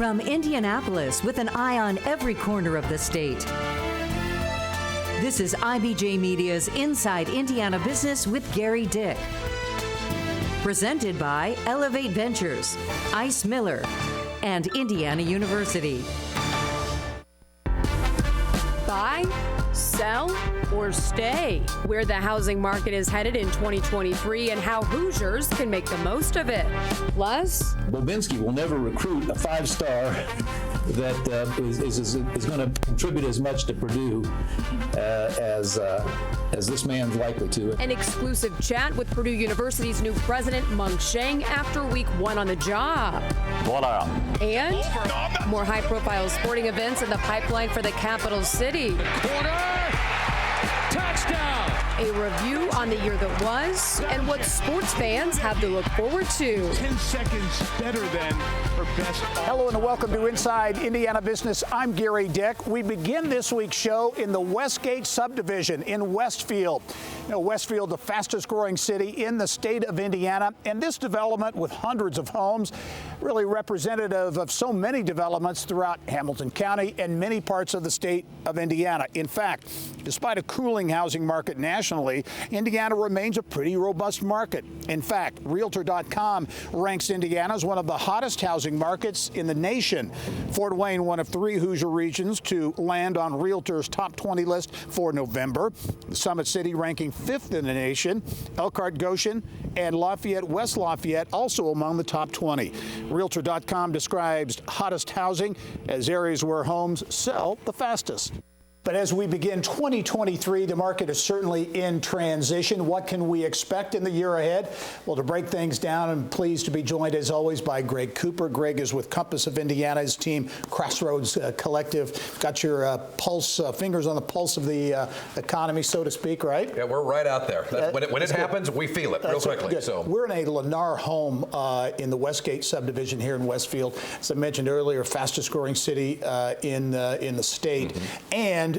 From Indianapolis, with an eye on every corner of the state. This is IBJ Media's Inside Indiana Business with Gerry Dick. Presented by Elevate Ventures, Ice Miller, and Indiana University. Buy, sell, or stay? Where the housing market is headed in 2023 and how Hoosiers can make the most of it. Plus, Bobinski will never recruit a five-star that is going to contribute as much to Purdue as this man's likely to. An exclusive chat with Purdue University's new president, Meng Sheng, after week 1 on the job. Voila. And more high-profile sporting events in the pipeline for the capital city. Touchdown! A review on the year that was and what sports fans have to look forward to. 10 seconds better than her best. Hello and welcome to Inside Indiana Business. I'm Gerry Dick. We begin this week's show in the Westgate subdivision in Westfield. Westfield, the fastest growing city in the state of Indiana. And this development with hundreds of homes, really representative of so many developments throughout Hamilton County and many parts of the state of Indiana. In fact, despite a cooling housing market nationally, Indiana remains a pretty robust market. In fact, realtor.com ranks Indiana as one of the hottest housing markets in the nation. Fort Wayne, one of 3 Hoosier regions to land on Realtor's top 20 list for November. The Summit City ranking 5th in the nation. Elkhart, Goshen, and Lafayette, West Lafayette also among the top 20. Realtor.com describes hottest housing as areas where homes sell the fastest. But as we begin 2023, the market is certainly in transition. What can we expect in the year ahead? Well, to break things down, I'm pleased to be joined, as always, by Greg Cooper. Greg is with Compass of Indiana's team, Crossroads Collective. Got your pulse, fingers on the pulse of the economy, so to speak, right? Yeah, we're right out there. When it happens, we feel it real quickly. So we're in a Lennar home in the Westgate subdivision here in Westfield. As I mentioned earlier, fastest growing city in the state. Mm-hmm. And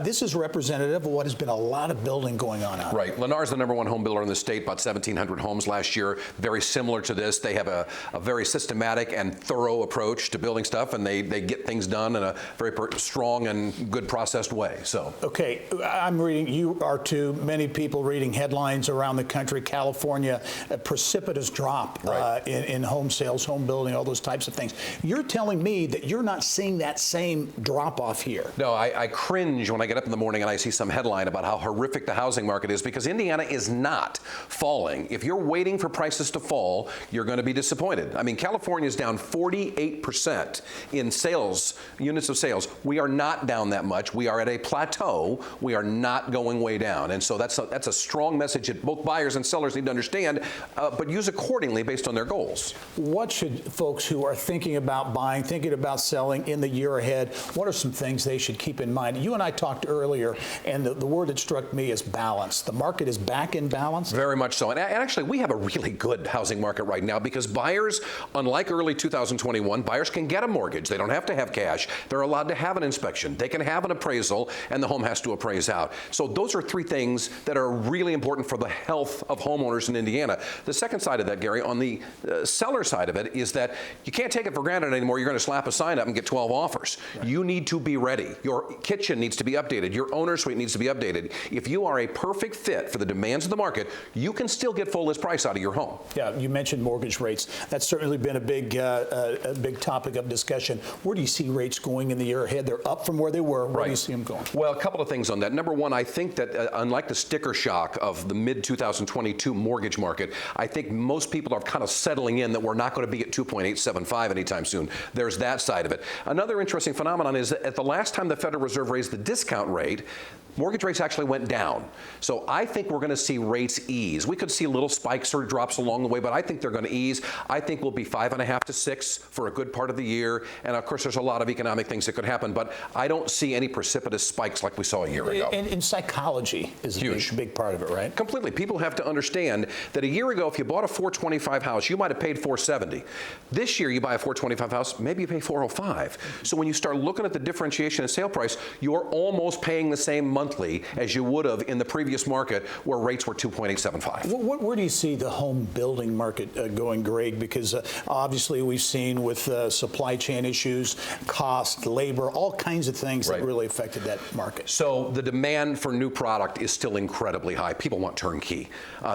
this is representative of what has been a lot of building going on out there. Right. Lennar is the #1 home builder in the state, about 1,700 homes last year. Very similar to this. They have a very systematic and thorough approach to building stuff, and they get things done in a very strong and good processed way. So. Okay. I'm reading, you are too, many people reading headlines around the country, California, a precipitous drop in home sales, home building, all those types of things. You're telling me that you're not seeing that same drop off here. No, I cringe when I get up in the morning and I see some headline about how horrific the housing market is, because Indiana is not falling. If you're waiting for prices to fall, you're going to be disappointed. I mean, California is down 48% in sales, units of sales. We are not down that much. We are at a plateau. We are not going way down. And so that's a strong message that both buyers and sellers need to understand, but use accordingly based on their goals. What should folks who are thinking about buying, thinking about selling in the year ahead, what are some things they should keep in mind? You and I talked earlier, and the word that struck me is balance. The market is back in balance? Very much so. And actually, we have a really good housing market right now because buyers, unlike early 2021, buyers can get a mortgage. They don't have to have cash. They're allowed to have an inspection. They can have an appraisal, and the home has to appraise out. So those are 3 things that are really important for the health of homeowners in Indiana. The second side of that, Gerry, on the seller side of it, is that you can't take it for granted anymore. You're going to slap a sign up and get 12 offers. Right. You need to be ready. Your kitchen needs to be updated. Your owner suite needs to be updated. If you are a perfect fit for the demands of the market, you can still get full list price out of your home. Yeah, you mentioned mortgage rates. That's certainly been a big topic of discussion. Where do you see rates going in the year ahead? They're up from where they were. Where do you see them going? Well, a couple of things on that. Number one, I think that unlike the sticker shock of the mid-2022 mortgage market, I think most people are kind of settling in that we're not going to be at 2.875 anytime soon. There's that side of it. Another interesting phenomenon is that at the last time the Federal Reserve raised the discount rate, mortgage rates actually went down. So I think we're going to see rates ease. We could see little spikes or drops along the way, but I think they're going to ease. I think we'll be 5.5 to 6 for a good part of the year. And of course, there's a lot of economic things that could happen, but I don't see any precipitous spikes like we saw a year ago. And psychology is a big part of it, right? Completely. People have to understand that a year ago, if you bought a 425 house, you might have paid 470. This year, you buy a 425 house, maybe you pay 405. So when you start looking at the differentiation in sale price, your you're almost paying the same monthly as you would have in the previous market where rates were 2.875. Where do you see the home building market going, Greg? Because obviously we've seen with supply chain issues, cost, labor, all kinds of things that really affected that market. So the demand for new product is still incredibly high. People want turnkey.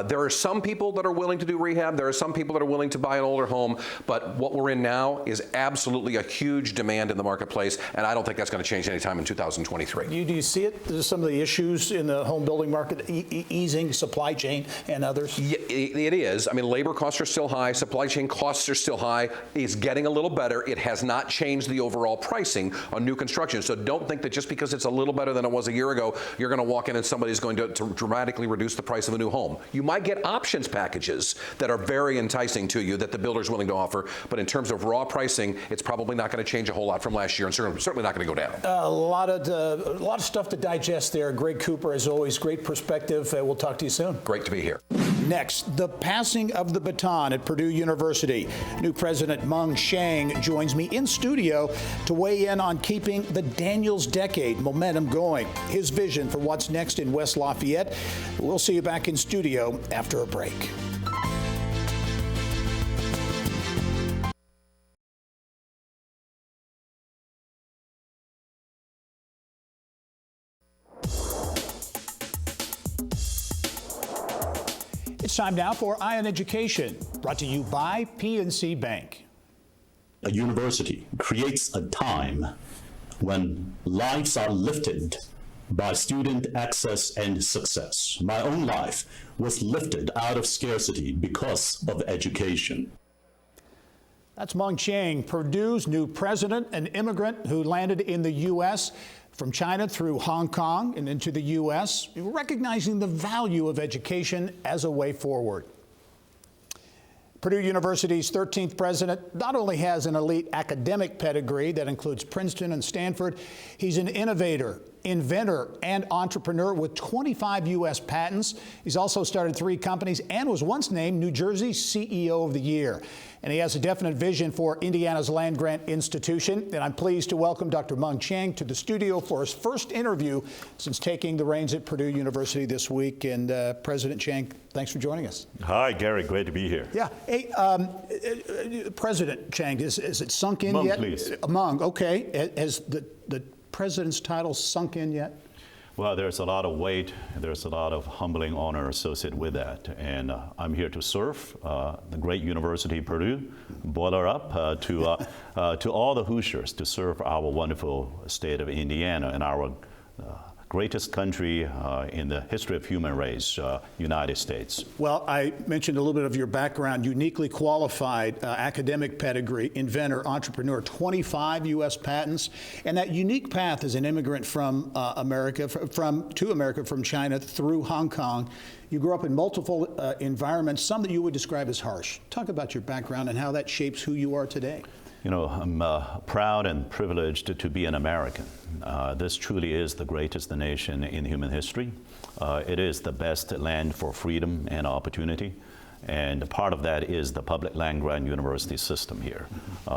There are some people that are willing to do rehab. There are some people that are willing to buy an older home. But what we're in now is absolutely a huge demand in the marketplace, and I don't think that's going to change anytime in 2023. Do you see it? There's some of the issues in the home building market, easing supply chain and others? Yeah, it is. I mean, labor costs are still high. Supply chain costs are still high. It's getting a little better. It has not changed the overall pricing on new construction. So don't think that just because it's a little better than it was a year ago, you're going to walk in and somebody's going to dramatically reduce the price of a new home. You might get options packages that are very enticing to you that the builder's willing to offer, but in terms of raw pricing, it's probably not going to change a whole lot from last year, and certainly not going to go down. A lot of stuff to digest there. Greg Cooper, as always, great perspective. We'll talk to you soon. Great to be here. Next, the passing of the baton at Purdue University. New President Meng Shang joins me in studio to weigh in on keeping the Daniels Decade momentum going. His vision for what's next in West Lafayette. We'll see you back in studio after a break. It's time now for Eye on Education, brought to you by PNC Bank. A university creates a time when lives are lifted by student access and success. My own life was lifted out of scarcity because of education. That's Meng Shang, Purdue's new president, an immigrant who landed in the U.S. from China through Hong Kong and into the U.S., recognizing the value of education as a way forward. Purdue University's 13th president not only has an elite academic pedigree that includes Princeton and Stanford, he's an innovator, inventor, and entrepreneur with 25 U.S. patents. He's also started 3 companies and was once named New Jersey's CEO of the Year. And he has a definite vision for Indiana's land-grant institution. And I'm pleased to welcome Dr. Meng Shang to the studio for his first interview since taking the reins at Purdue University this week. And President Shang, thanks for joining us. Hi, Gerry. Great to be here. Yeah. Hey, President Shang, is it sunk in Meng, yet? please. Meng, okay. Has the president's title sunk in yet? Well, there's a lot of weight, there's a lot of humbling honor associated with that. And I'm here to serve the great University of Purdue, boiler up to all the Hoosiers, to serve our wonderful state of Indiana and our greatest country in the history of human race, United States. Well, I mentioned a little bit of your background, uniquely qualified academic pedigree, inventor, entrepreneur, 25 U.S. patents, and that unique path as an immigrant from America, from China through Hong Kong. You grew up in multiple environments, some that you would describe as harsh. Talk about your background and how that shapes who you are today. You know, I'm proud and privileged to be an American. This truly is the greatest nation in human history. It is the best land for freedom and opportunity. And part of that is the public land-grant university system here.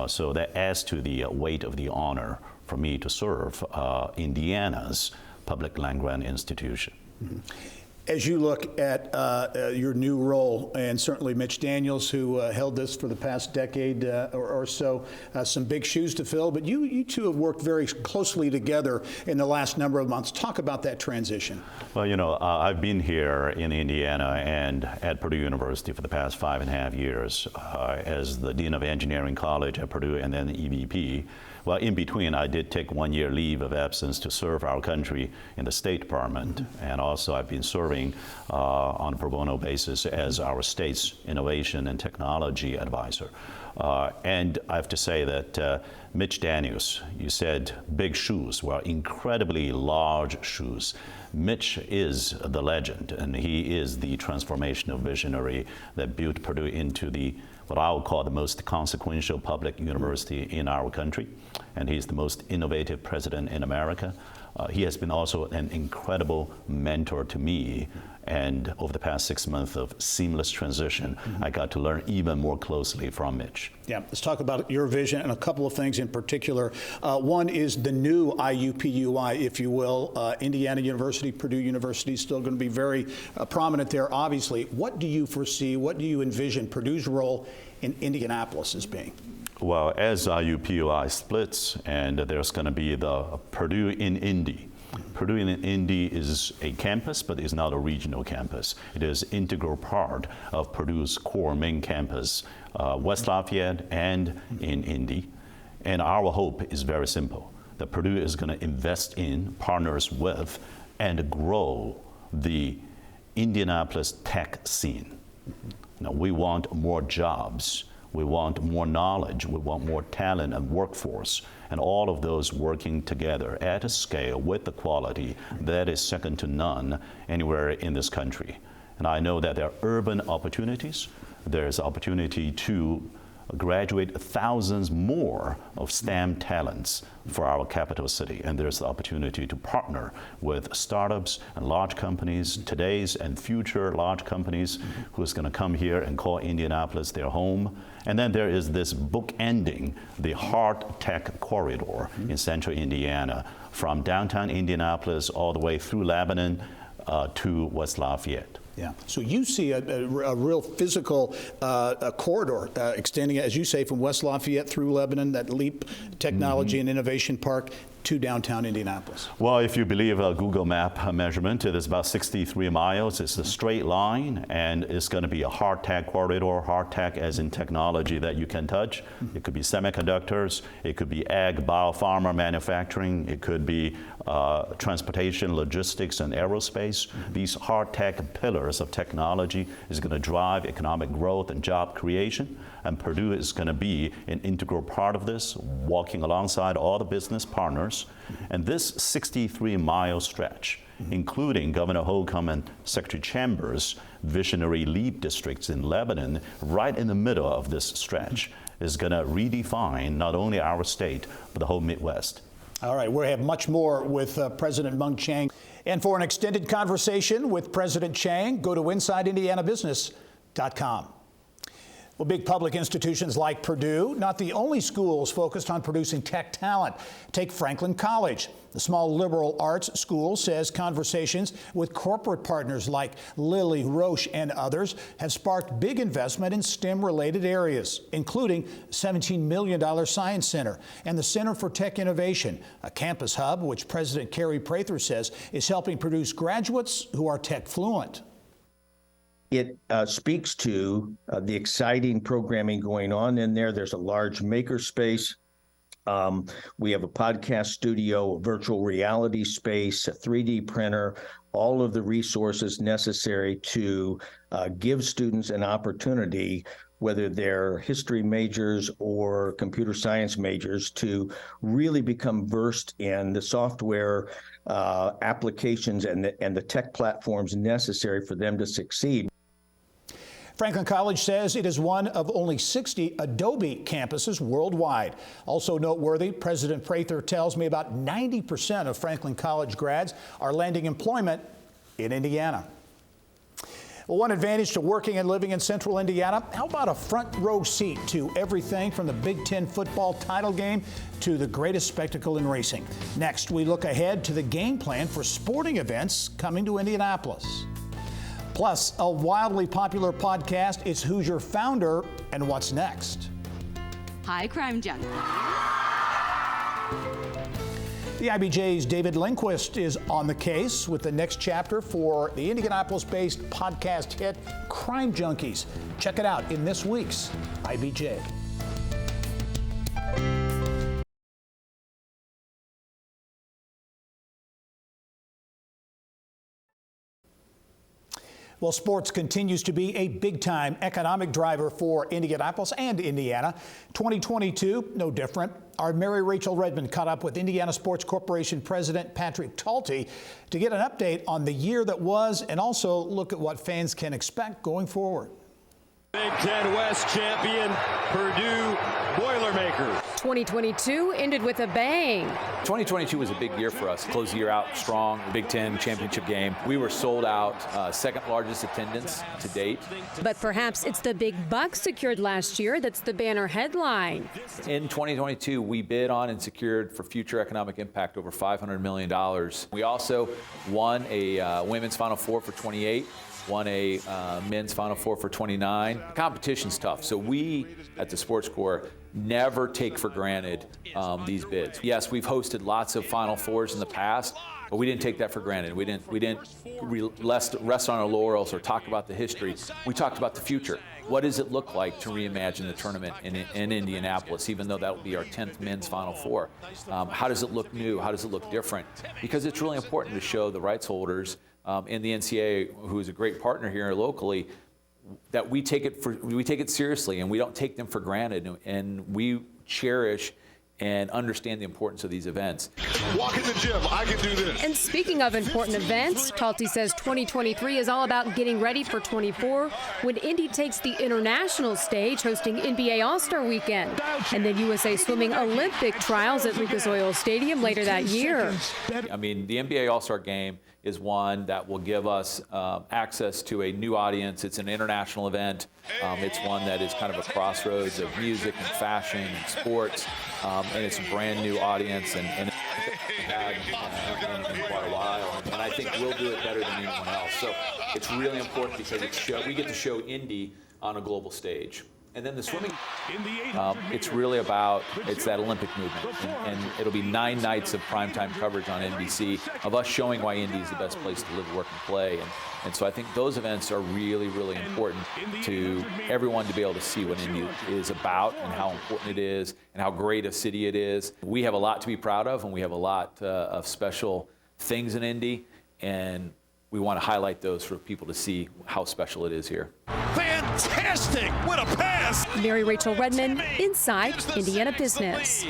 So that adds to the weight of the honor for me to serve Indiana's public land-grant institution. Mm-hmm. As you look at your new role, and certainly Mitch Daniels, who held this for the past decade or so, some big shoes to fill, but you two have worked very closely together in the last number of months. Talk about that transition. Well, you know, I've been here in Indiana and at Purdue University for the past 5.5 years as the Dean of Engineering College at Purdue and then the EVP. Well, in between, I did take 1 year leave of absence to serve our country in the State Department, and also I've been serving on a pro bono basis as our state's innovation and technology advisor. And I have to say that Mitch Daniels, you said big shoes, well, incredibly large shoes. Mitch is the legend, and he is the transformational visionary that built Purdue into what I would call the most consequential public university in our country. And he's the most innovative president in America. he has been also an incredible mentor to me. And over the past 6 months of seamless transition, I got to learn even more closely from Mitch. Yeah, let's talk about your vision and a couple of things in particular. One is the new IUPUI, if you will. Indiana University, Purdue University is still going to be very prominent there, obviously. What do you foresee, what do you envision Purdue's role in Indianapolis as being? Well, as IUPUI splits, and there's going to be the Purdue in Indy. Purdue in Indy is a campus, but is not a regional campus. It is an integral part of Purdue's core main campus, West Lafayette and in Indy. And our hope is very simple, that Purdue is going to invest in, partners with, and grow the Indianapolis tech scene. Now, we want more jobs. We want more knowledge, we want more talent and workforce, and all of those working together at a scale with the quality that is second to none anywhere in this country. And I know that there are urban opportunities. There's opportunity to graduate thousands more of STEM talents for our capital city. And there's the opportunity to partner with startups and large companies, today's and future large companies, who's going to come here and call Indianapolis their home. And then there is this bookending the hard tech corridor in central Indiana, from downtown Indianapolis all the way through Lebanon to West Lafayette. Yeah. So you see a real physical corridor extending, as you say, from West Lafayette through Lebanon, that LEAP Technology and Innovation Park to downtown Indianapolis. Well, if you believe a Google map measurement, it is about 63 miles. It's a straight line, and it's going to be a hard tech corridor, hard tech as in technology that you can touch. It could be semiconductors, it could be ag, biopharma manufacturing, it could be transportation, logistics, and aerospace. These hard tech pillars of technology is going to drive economic growth and job creation. And Purdue is going to be an integral part of this, walking alongside all the business partners. And this 63-mile stretch, including Governor Holcomb and Secretary Chambers' visionary LEAP districts in Lebanon, right in the middle of this stretch, is going to redefine not only our state, but the whole Midwest. All right, we'll have much more with President Mung Chiang. And for an extended conversation with President Chiang, go to InsideIndianaBusiness.com. Well, big public institutions like Purdue, not the only schools focused on producing tech talent. Take Franklin College. The small liberal arts school says conversations with corporate partners like Lilly, Roche, and others have sparked big investment in STEM-related areas, including a $17 million science center and the Center for Tech Innovation, a campus hub which President Gerry Prather says is helping produce graduates who are tech fluent. It speaks to the exciting programming going on in there. There's a large maker space. We have a podcast studio, a virtual reality space, a 3D printer, all of the resources necessary to give students an opportunity, whether they're history majors or computer science majors, to really become versed in the software applications and the tech platforms necessary for them to succeed. Franklin College says it is one of only 60 Adobe campuses worldwide. Also noteworthy, President Prather tells me about 90% of Franklin College grads are landing employment in Indiana. Well, one advantage to working and living in central Indiana, how about a front row seat to everything from the Big Ten football title game to the greatest spectacle in racing? Next, we look ahead to the game plan for sporting events coming to Indianapolis. Plus, a wildly popular podcast, It's Who's Your Founder and What's Next. Hi, Crime Junkie. The IBJ's David Lindquist is on the case with the next chapter for the Indianapolis-based podcast hit Crime Junkies. Check it out in this week's IBJ. Well, sports continues to be a big-time economic driver for Indianapolis and Indiana. 2022, no different. Our Mary Rachel Redmond caught up with Indiana Sports Corporation President Patrick Talty to get an update on the year that was and also look at what fans can expect going forward. Big Ten West champion Purdue Boilermakers. 2022 ended with a bang. 2022 was a big year for us. Closed the year out strong, Big Ten championship game. We were sold out, second largest attendance to date. But perhaps it's the big bucks secured last year that's the banner headline. In 2022, we bid on and secured for future economic impact over $500 million. We also won a women's Final Four for 28. Won a men's Final Four for 29. The competition's tough, so we at the Sports Corps never take for granted these bids. Yes, we've hosted lots of Final Fours in the past, but we didn't take that for granted. We didn't rest on our laurels or talk about the history. We talked about the future. What does it look like to reimagine the tournament in Indianapolis, even though that will be our 10th men's Final Four? How does it look new? How does it look different? Because it's really important to show the rights holders in the NCAA, who is a great partner here locally, that we take it seriously and we don't take them for granted, and we cherish and understand the importance of these events. Walk in the gym, I can do this. And speaking of important events, Talty says 2023 is all about getting ready for 24 when Indy takes the international stage, hosting NBA All-Star Weekend. And then USA Swimming Olympic trials at Lucas Oil Stadium later that year. I mean, the NBA All-Star Game is one that will give us access to a new audience. It's an international event. It's one that is kind of a crossroads of music and fashion and sports, and it's a brand new audience, and we've had in quite a while, and I think we'll do it better than anyone else. So it's really important because we get to show Indy on a global stage. And then the swimming, it's really about, it's that Olympic movement. And it'll be 9 nights of primetime coverage on NBC of us showing why Indy is the best place to live, work, and play. And so I think those events are really, really important to everyone to be able to see what Indy is about and how important it is and how great a city it is. We have a lot to be proud of, and we have a lot of special things in Indy, and we want to highlight those for people to see how special it is here. Fantastic! What a pass! Mary Rachel Redmond, Inside Indiana Business.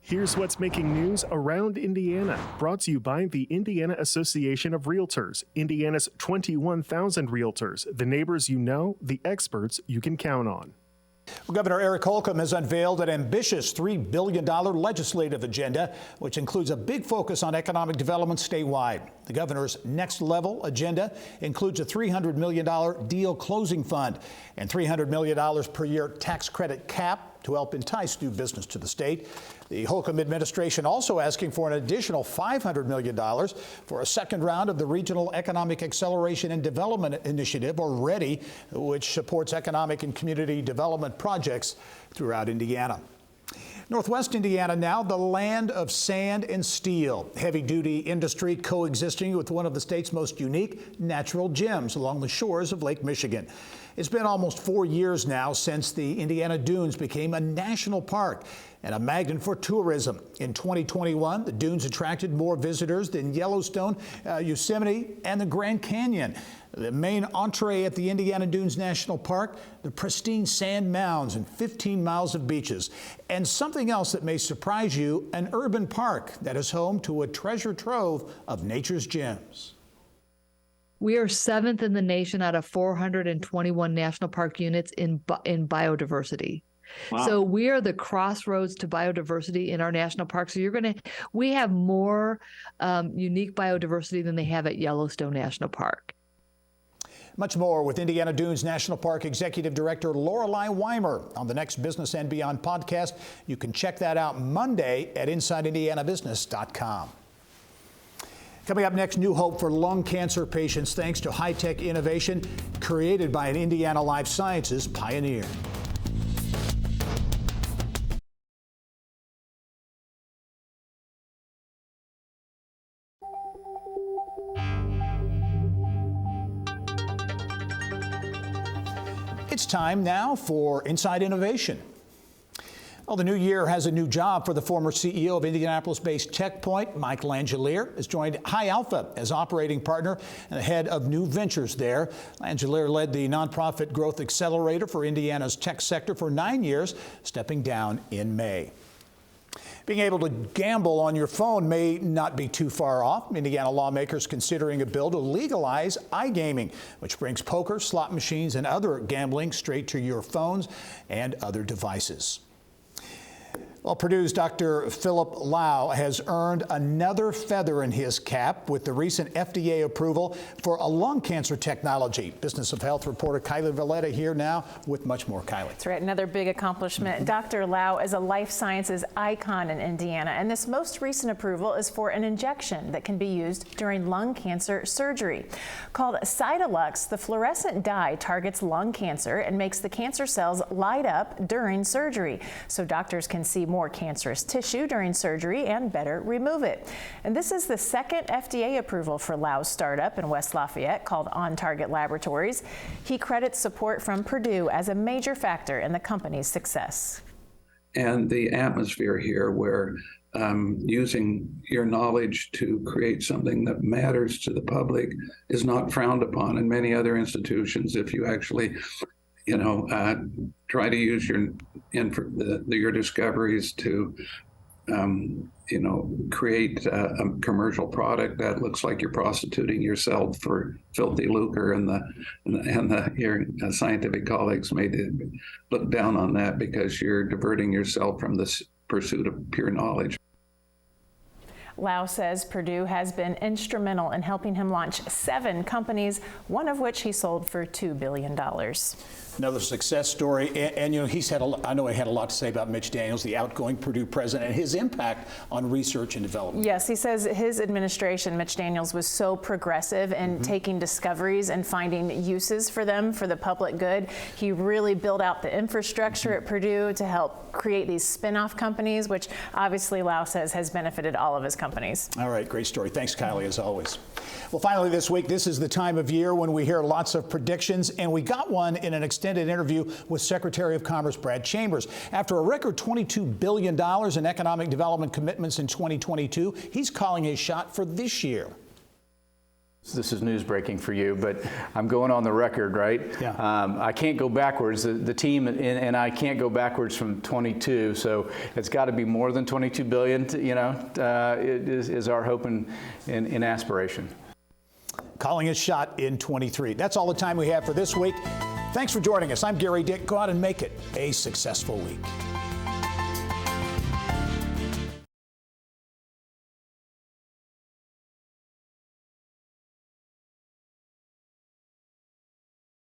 Here's what's making news around Indiana, brought to you by the Indiana Association of Realtors, Indiana's 21,000 realtors, the neighbors you know, the experts you can count on. Well, Governor Eric Holcomb has unveiled an ambitious $3 billion legislative agenda, which includes a big focus on economic development statewide. The governor's next level agenda includes a $300 million deal closing fund and $300 million per year tax credit cap to help entice new business to the state. The Holcomb administration also asking for an additional $500 million for a second round of the Regional Economic Acceleration and Development Initiative, or READY, which supports economic and community development projects throughout Indiana. Northwest Indiana now the land of sand and steel. Heavy-duty industry coexisting with one of the state's most unique natural gems along the shores of Lake Michigan. It's been almost 4 years now since the Indiana Dunes became a national park and a magnet for tourism. In 2021, the dunes attracted more visitors than Yellowstone, Yosemite, and the Grand Canyon. The main entree at the Indiana Dunes National Park, the pristine sand mounds and 15 miles of beaches. And something else that may surprise you, an urban park that is home to a treasure trove of nature's gems. We are 7th in the nation out of 421 national park units in biodiversity. Wow. So we are the crossroads to biodiversity in our national parks. So we have more unique biodiversity than they have at Yellowstone National Park. Much more with Indiana Dunes National Park Executive Director Lorelei Weimer on the next Business and Beyond podcast. You can check that out Monday at InsideIndianaBusiness.com. Coming up next, new hope for lung cancer patients thanks to high-tech innovation created by an Indiana Life Sciences pioneer. It's time now for Inside Innovation. Well, the new year has a new job for the former CEO of Indianapolis-based TechPoint. Mike Langelier has joined High Alpha as operating partner and the head of new ventures there. Langelier led the nonprofit growth accelerator for Indiana's tech sector for 9 years, stepping down in May. Being able to gamble on your phone may not be too far off. Indiana lawmakers considering a bill to legalize iGaming, which brings poker, slot machines, and other gambling straight to your phones and other devices. Well, Purdue's Dr. Philip Lau has earned another feather in his cap with the recent FDA approval for a lung cancer technology. Business of Health reporter Kylie Valletta here now with much more. Kylie. That's right, another big accomplishment. Dr. Lau is a life sciences icon in Indiana, and this most recent approval is for an injection that can be used during lung cancer surgery. Called Cytolux, the fluorescent dye targets lung cancer and makes the cancer cells light up during surgery, so doctors can see more cancerous tissue during surgery and better remove it. And this is the second FDA approval for Lau's startup in West Lafayette called On Target Laboratories. He credits support from Purdue as a major factor in the company's success. And the atmosphere here where using your knowledge to create something that matters to the public is not frowned upon in many other institutions. If you actually try to use your discoveries to, create a commercial product that looks like you're prostituting yourself for filthy lucre, and your scientific colleagues may look down on that because you're diverting yourself from the pursuit of pure knowledge. Lau says Purdue has been instrumental in helping him launch 7 companies, one of which he sold for $2 billion. Another success story, and I know he had a lot to say about Mitch Daniels, the outgoing Purdue president, and his impact on research and development. Yes, he says his administration, Mitch Daniels, was so progressive in taking discoveries and finding uses for them for the public good. He really built out the infrastructure at Purdue to help create these spin-off companies, which obviously Lau says has benefited all of his companies. All right, great story. Thanks, Kylie, as always. Well, finally this week, this is the time of year when we hear lots of predictions, and we got one in an extended interview with Secretary of Commerce Brad Chambers. After a record $22 billion in economic development commitments in 2022, he's calling his shot for this year. This is news breaking for you, but I'm going on the record, right? Yeah. I can't go backwards. The team and I can't go backwards from 22, so it's got to be more than 22 billion. It is our hope and aspiration. Calling his shot in 23. That's all the time we have for this week. Thanks for joining us. I'm Gerry Dick. Go out and make it a successful week.